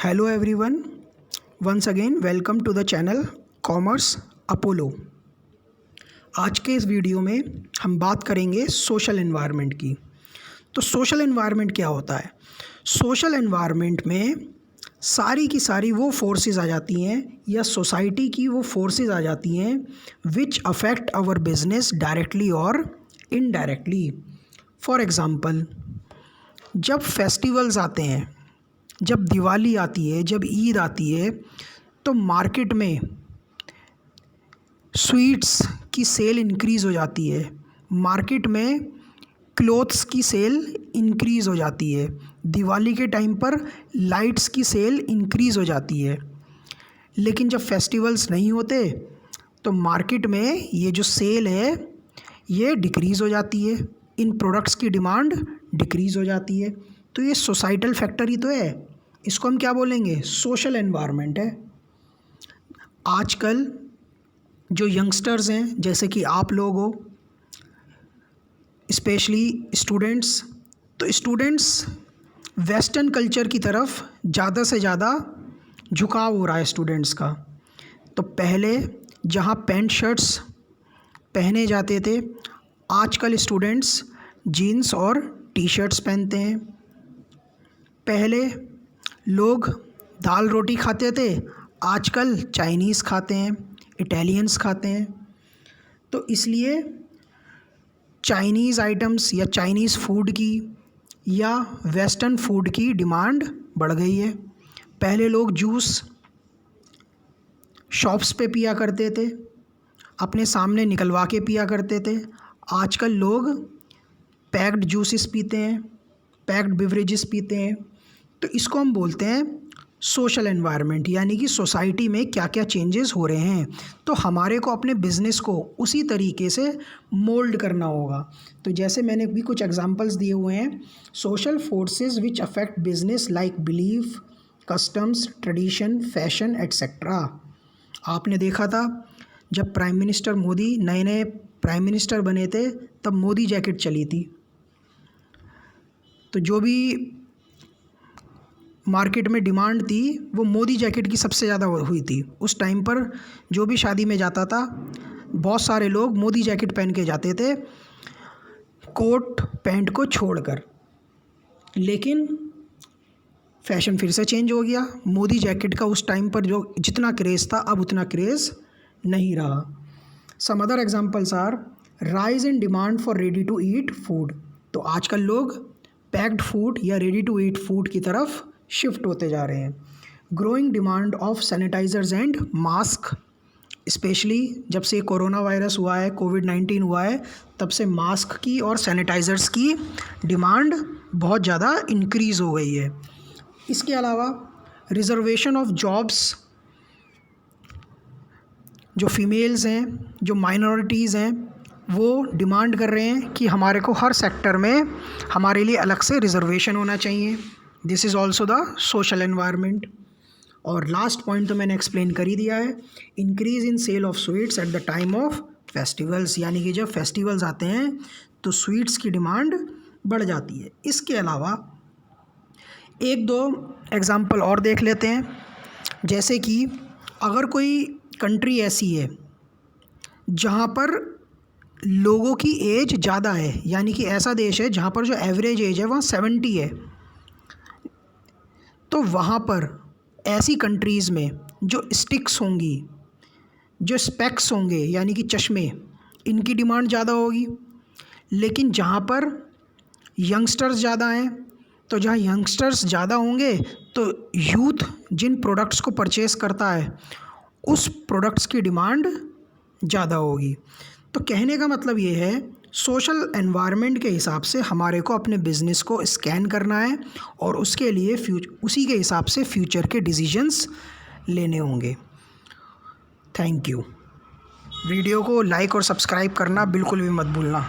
Hello everyone, once again welcome to the channel commerce Apollo. आज के इस video में हम बात करेंगे सोशल एनवायरनमेंट की। तो सोशल एनवायरनमेंट क्या होता है? सोशल एनवायरनमेंट में सारी की सारी वो फोर्सेस आ जाती हैं या सोसाइटी की वो फोर्सेस आ जाती हैं which affect our business directly और इनडायरेक्टली। फॉर एग्ज़ाम्पल, जब फेस्टिवल्स आते हैं, जब दिवाली आती है, जब ईद आती है, तो मार्केट में स्वीट्स की सेल इंक्रीज़ हो जाती है, मार्केट में क्लोथ्स की सेल इंक्रीज़ हो जाती है, दिवाली के टाइम पर लाइट्स की सेल इंक्रीज़ हो जाती है। लेकिन जब फेस्टिवल्स नहीं होते तो मार्केट में ये जो सेल है ये डिक्रीज़ हो जाती है, इन प्रोडक्ट्स की डिमांड डिक्रीज़ हो जाती है। तो ये सोसाइटल फैक्टर ही तो है, इसको हम क्या बोलेंगे? सोशल एनवायरनमेंट है। आजकल जो यंगस्टर्स हैं, जैसे कि आप लोग हो, स्पेशली स्टूडेंट्स, तो स्टूडेंट्स वेस्टर्न कल्चर की तरफ ज़्यादा से ज़्यादा झुकाव हो रहा है स्टूडेंट्स का। तो पहले जहाँ पैंट शर्ट्स पहने जाते थे, आजकल स्टूडेंट्स जीन्स और टी शर्ट्स पहनते हैं। पहले लोग दाल रोटी खाते थे, आजकल चाइनीज़ खाते हैं, इटालियंस खाते हैं। तो इसलिए चाइनीज़ आइटम्स या चाइनीज़ फूड की या वेस्टर्न फूड की डिमांड बढ़ गई है। पहले लोग जूस शॉप्स पे पिया करते थे, अपने सामने निकलवा के पिया करते थे। आजकल लोग पैक्ड जूसेस पीते हैं, पैक्ड बिवरेजेस पीते हैं। तो इसको हम बोलते हैं सोशल एनवायरनमेंट, यानी कि सोसाइटी में क्या क्या चेंजेस हो रहे हैं। तो हमारे को अपने बिज़नेस को उसी तरीके से मोल्ड करना होगा। तो जैसे मैंने भी कुछ एग्जांपल्स दिए हुए हैं, social forces which affect business like belief, customs, tradition, fashion etcetera. आपने देखा था जब प्राइम मिनिस्टर मोदी नए नए प्राइम मिनिस्टर बने थे, तब मोदी जैकेट चली थी। तो जो भी मार्केट में डिमांड थी वो मोदी जैकेट की सबसे ज़्यादा हुई थी। उस टाइम पर जो भी शादी में जाता था, बहुत सारे लोग मोदी जैकेट पहन के जाते थे, कोट पैंट को छोड़कर। लेकिन फैशन फिर से चेंज हो गया। मोदी जैकेट का उस टाइम पर जो जितना क्रेज़ था, अब उतना क्रेज़ नहीं रहा। Some other examples are rise in demand for ready to eat food. तो आजकल लोग पैक्ड फूड या रेडी टू ईट फूड की तरफ शिफ्ट होते जा रहे हैं। Growing demand of sanitisers and mask, specially जब से कोरोना वायरस हुआ है, कोविड-19 हुआ है, तब से मास्क की और सैनिटाइज़र्स की डिमांड बहुत ज़्यादा इंक्रीज़ हो गई है। इसके अलावा रिजर्वेशन ऑफ जॉब्स, जो फीमेल्स हैं, जो माइनॉरिटीज़ हैं, वो डिमांड कर रहे हैं कि हमारे को हर सेक्टर में हमारे लिए अलग से रिजर्वेशन होना चाहिए। This is also the social environment. और लास्ट पॉइंट तो मैंने एक्सप्लेन कर ही दिया है, increase in sale of sweets at the time of festivals, यानी कि जब फेस्टिवल्स आते हैं तो स्वीट्स की डिमांड बढ़ जाती है। इसके अलावा एक दो एग्ज़ाम्पल और देख लेते हैं। जैसे कि अगर कोई कंट्री ऐसी है जहाँ पर लोगों की एज ज़्यादा है, यानी कि ऐसा देश है जहाँ पर जो एवरेज एज है वहाँ 70 है, तो वहाँ पर ऐसी कंट्रीज़ में जो स्टिक्स होंगी, जो स्पेक्स होंगे यानी कि चश्मे, इनकी डिमांड ज़्यादा होगी। लेकिन जहाँ पर यंगस्टर्स ज़्यादा हैं, तो जहाँ यंगस्टर्स ज़्यादा होंगे तो यूथ जिन प्रोडक्ट्स को परचेज़ करता है उस प्रोडक्ट्स की डिमांड ज़्यादा होगी। तो कहने का मतलब ये है, सोशल एनवायरनमेंट के हिसाब से हमारे को अपने बिज़नेस को स्कैन करना है और उसके लिए उसी के हिसाब से फ्यूचर के डिसीजंस लेने होंगे। Thank you. वीडियो को लाइक और सब्सक्राइब करना बिल्कुल भी मत भूलना।